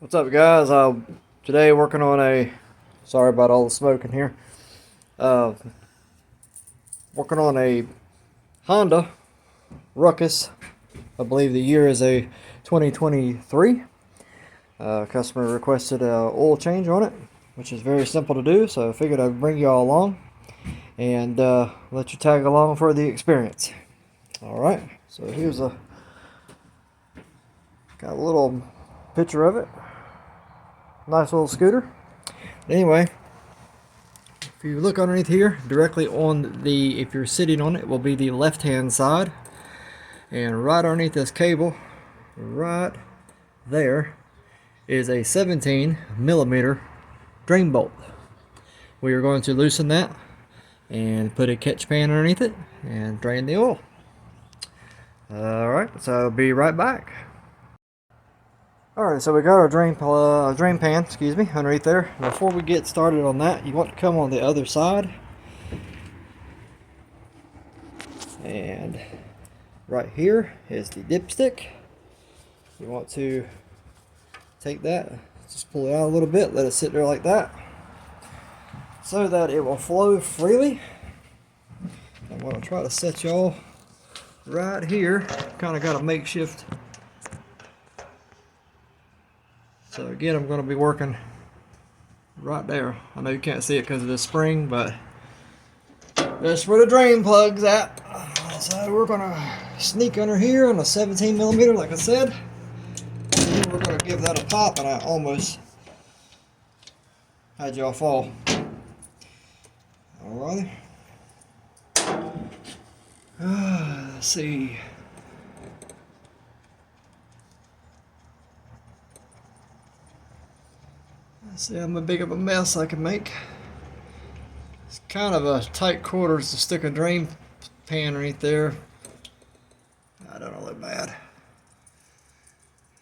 What's up, guys? Today working on a. Sorry about all the smoke in here. Uh, Working on a Honda Ruckus. I believe the year is a 2023. Customer requested a oil change on it, which is very simple to do. So I figured I'd bring y'all along and let you tag along for the experience. All right. So here's got a little picture of it. Nice little scooter. Anyway, if you look underneath here, directly on the, if you're sitting on it, will be the left hand side. And right underneath this cable, right there, is a 17 millimeter drain bolt. We are going to loosen that and put a catch pan underneath it and drain the oil. Alright, so I'll be right back. Alright, so we got our drain pan, underneath there. Before we get started on that, you want to come on the other side. And right here is the dipstick. You want to take that, just pull it out a little bit, let it sit there like that, so that it will flow freely. I'm going to try to set y'all right here. Kind of got a makeshift. So again, I'm going to be working right there. I know you can't see it because of this spring, but that's where the drain plug's at. So we're going to sneak under here on a 17 millimeter, like I said. And we're going to give that a pop, and I almost had y'all fall. Alrighty. Let's see. See how big of a mess I can make. It's kind of a tight quarters to stick a drain pan right there. I don't look bad.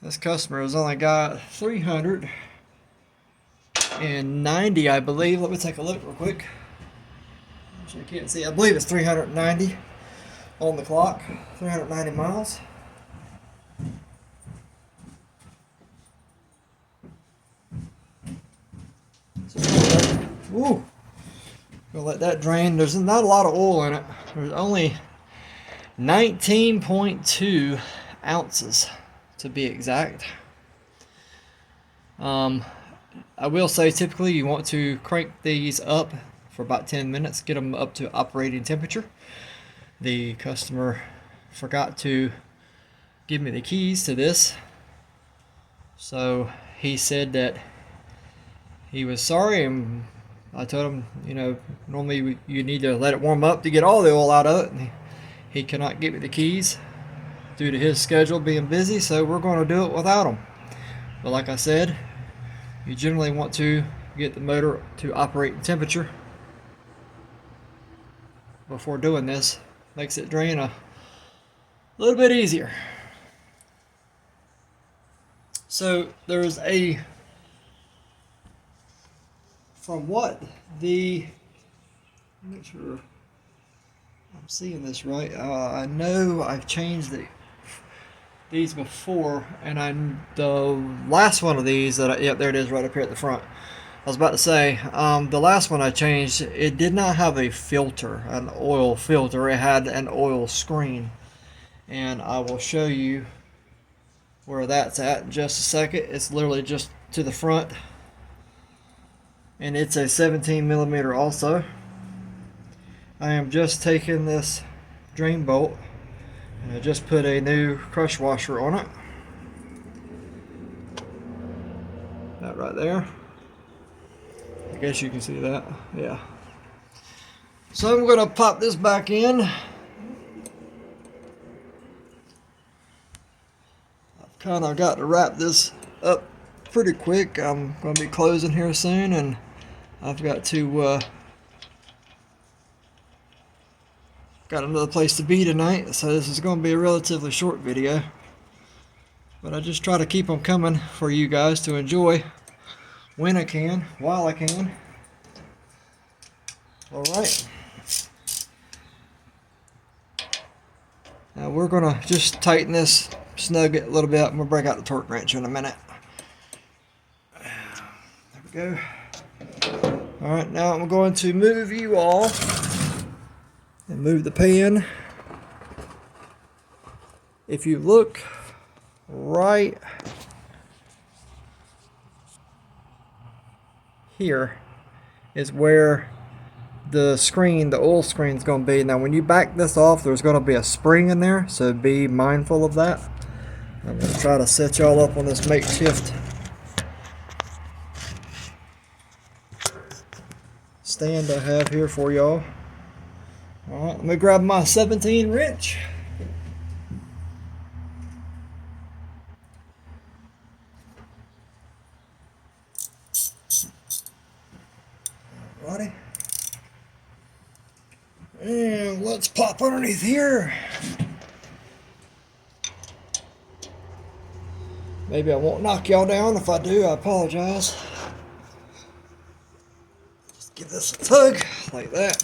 This customer has only got 390, I believe. Let me take a look real quick. You can't see. I believe it's 390 on the clock. 390 miles. Ooh, gonna let that drain. There's not a lot of oil in it. There's only 19.2 ounces to be exact. I will say typically you want to crank these up for about 10 minutes, get them up to operating temperature. The customer forgot to give me the keys to this, so he said that he was sorry, and I told him, normally you need to let it warm up to get all the oil out of it. And he cannot get me the keys due to his schedule being busy, so we're going to do it without him. But like I said, you generally want to get the motor to operating temperature before doing this. Makes it drain a little bit easier. So there's a, from what make sure I'm seeing this right. I know I've changed these before, and the last one of these yep, there it is right up here at the front. I was about to say, the last one I changed, it did not have a filter, an oil filter. It had an oil screen, and I will show you where that's at in just a second. It's literally just to the front, and it's a 17 millimeter also. I am just taking this drain bolt, and I just put a new crush washer on it. That right there. I guess you can see that. Yeah. So I'm going to pop this back in. I've kind of got to wrap this up pretty quick. I'm going to be closing here soon, and I've got to got another place to be tonight, so this is going to be a relatively short video, but I just try to keep them coming for you guys to enjoy when I can, while I can. Alright, now we're going to just tighten this, snug it a little bit. I'm going to break out the torque wrench in a minute. go. Alright, now I'm going to move you all and move the pan. If you look right here is where the screen, the oil screen is going to be. Now when you back this off, there's going to be a spring in there, so be mindful of that. I'm going to try to set y'all up on this makeshift stand I have here for y'all. Alright, let me grab my 17 wrench. Alrighty. And let's pop underneath here. Maybe I won't knock y'all down. If I do, I apologize. Just give this a tug like that.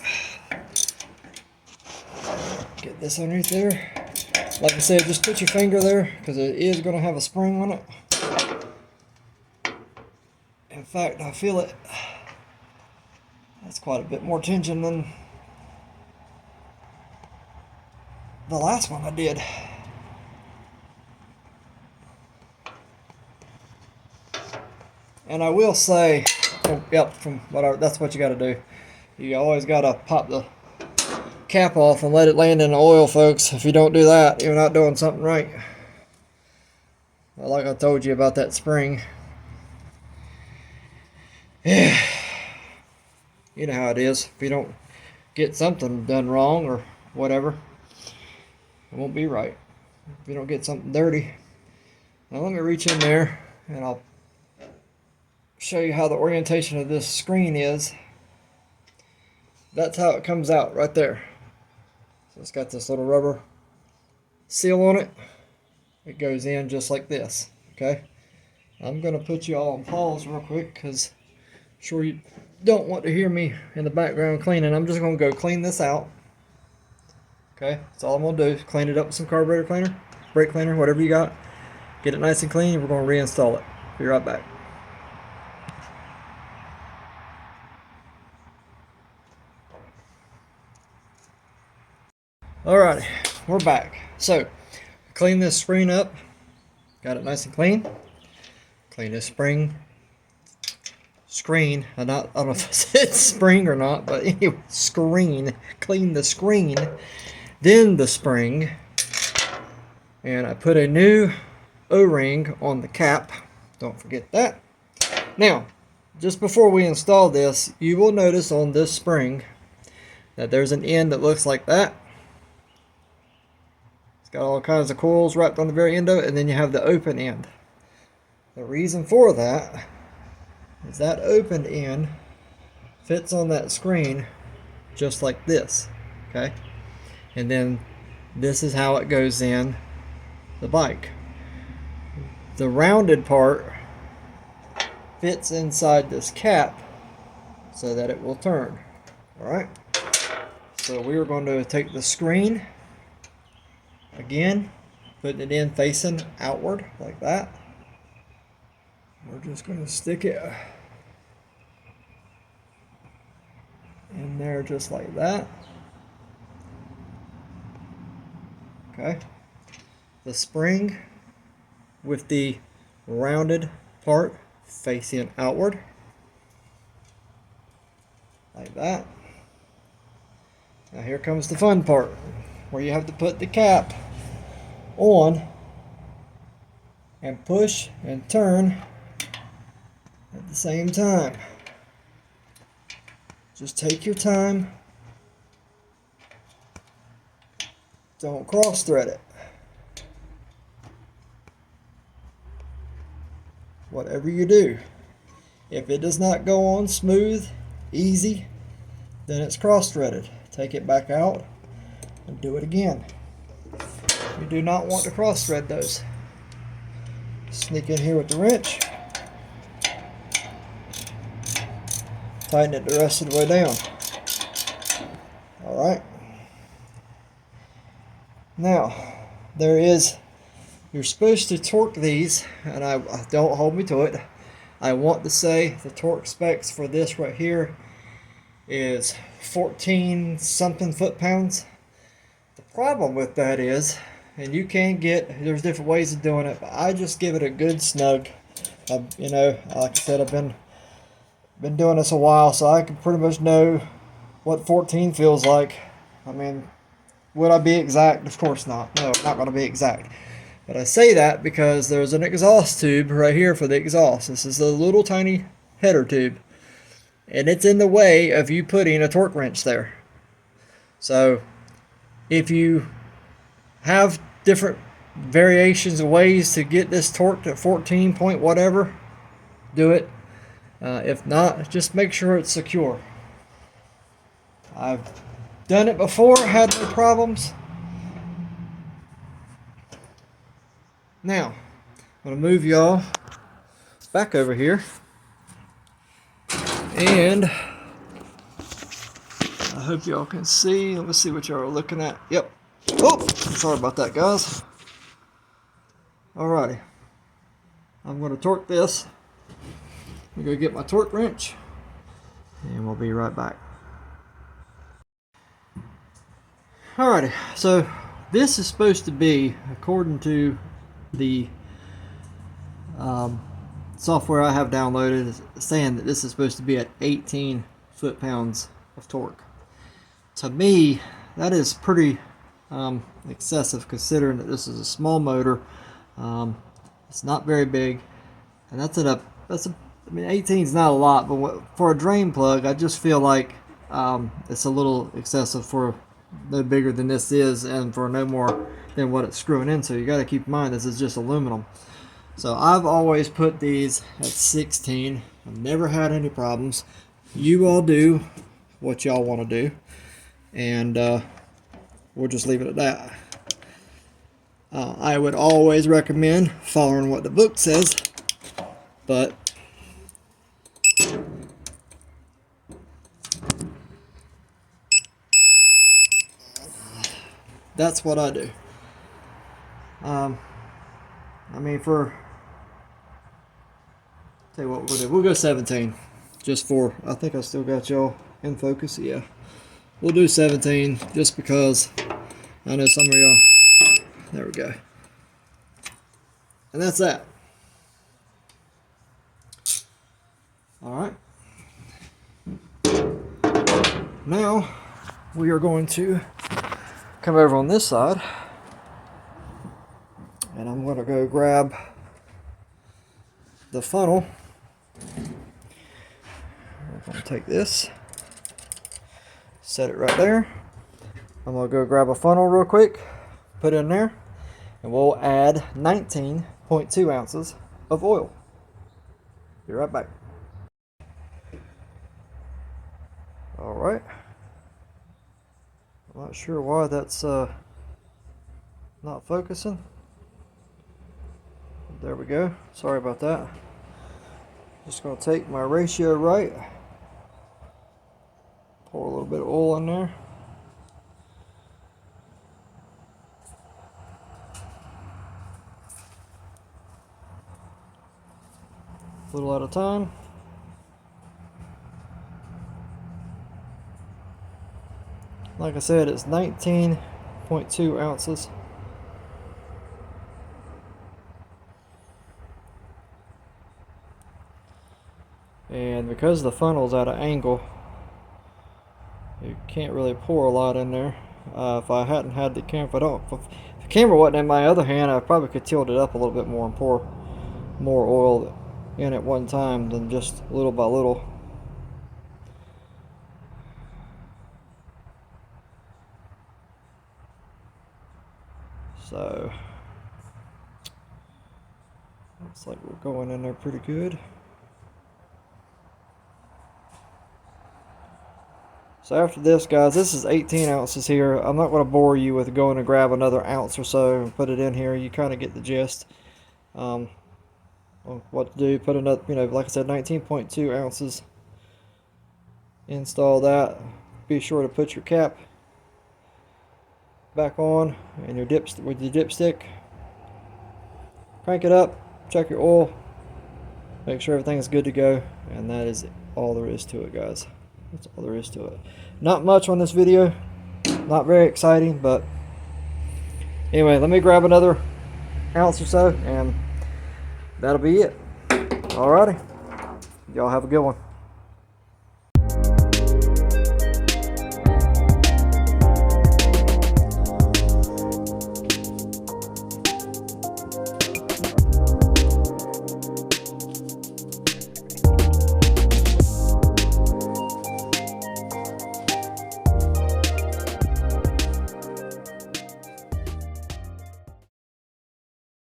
Get this underneath there. Like I said, just put your finger there because it is going to have a spring on it. In fact, I feel it. That's quite a bit more tension than the last one I did. And I will say, oh, yep, from whatever, that's what you got to do. You always got to pop the cap off and let it land in the oil, folks. If you don't do that, you're not doing something right. Well, like I told you about that spring. Yeah. You know how it is. If you don't get something done wrong or whatever, it won't be right. If you don't get something dirty. Now let me reach in there and I'll show you how the orientation of this screen is. That's how it comes out right there. So it's got this little rubber seal on it. It goes in just like this. Okay. I'm going to put you all on pause real quick because I'm sure you don't want to hear me in the background cleaning. I'm just going to go clean this out. Okay, that's all I'm going to do. Clean it up with some carburetor cleaner, brake cleaner, whatever you got. Get it nice and clean, and we're going to reinstall it. Be right back. Alrighty, we're back. So, clean this screen up. Got it nice and clean. Clean this screen. I don't know if I said spring or not, but anyway, screen. Clean the screen. Then the spring. And I put a new O-ring on the cap. Don't forget that. Now, just before we install this, you will notice on this spring that there's an end that looks like that. It's got all kinds of coils wrapped on the very end of it, and then you have the open end. The reason for that is that open end fits on that screen just like this. Okay? And then this is how it goes in the bike. The rounded part fits inside this cap so that it will turn. Alright? So we are going to take the screen again, putting it in facing outward like that. We're just going to stick it in there just like that. Okay. The spring with the rounded part facing outward like that. Now here comes the fun part where you have to put the cap on and push and turn at the same time. Just take your time. Don't cross thread it. Whatever you do, if it does not go on smooth, easy, then it's cross threaded. Take it back out and do it again. You do not want to cross thread those. Sneak in here with the wrench. Tighten it the rest of the way down. Alright. Now, you're supposed to torque these, and I don't hold me to it. I want to say the torque specs for this right here is 14 something foot-pounds. The problem with that is, and you can there's different ways of doing it, but I just give it a good snug. You know, like I said, I've been doing this a while, so I can pretty much know what 14 feels like. I mean, would I be exact? Of course not. No, I'm not going to be exact. But I say that because there's an exhaust tube right here for the exhaust. This is a little tiny header tube, and it's in the way of you putting a torque wrench there. So if you have different variations of ways to get this torqued at 14 point whatever, do it. If not, just make sure it's secure. I've done it before, had no problems. Now, I'm going to move y'all back over here, and I hope y'all can see. Let me see what y'all are looking at. Yep. Oh, sorry about that, guys. Alrighty. I'm going to torque this. I'm going to get my torque wrench, and we'll be right back. Alrighty, so this is supposed to be, according to the software I have downloaded, is saying that this is supposed to be at 18 foot-pounds of torque. To me, that is pretty excessive, considering that this is a small motor. It's not very big, and I mean, 18 is not a lot, but for a drain plug, I just feel like it's a little excessive for no bigger than this is, and for no more than what it's screwing into. You got to keep in mind this is just aluminum. So I've always put these at 16. I've never had any problems. You all do what y'all want to do, and we'll just leave it at that. I would always recommend following what the book says, but that's what I do. I mean, tell you what we'll do. We'll go 17. Just for, I think I still got y'all in focus. Yeah. We'll do 17 just because I know some of y'all. There we go. And that's that. Alright. Now, we are going to come over on this side, and I'm going to go grab the funnel. I'm going to take this, set it right there. I'm going to go grab a funnel real quick, put it in there, and we'll add 19.2 ounces of oil. Be right back. Alright. I'm not sure why that's not focusing. There we go. Sorry about that. Just going to take my ratio right. Pour a little bit of oil in there. A little at a time. Like I said, it's 19.2 ounces. And because the funnel's at an angle, you can't really pour a lot in there. If I hadn't had the camera, if the camera wasn't in my other hand, I probably could tilt it up a little bit more and pour more oil in at one time than just little by little. So looks like we're going in there pretty good. So after this, guys, this is 18 ounces here. I'm not going to bore you with going to grab another ounce or so and put it in here. You kind of get the gist. What to do. Put another, like I said, 19.2 ounces. Install that. Be sure to put your cap back on and your dipstick. Crank it up. Check your oil. make sure everything is good to go, and that is all there is to it, guys. That's all there is to it. Not much on this video, not very exciting, but anyway, let me grab another ounce or so, and that'll be it. Alrighty, y'all have a good one.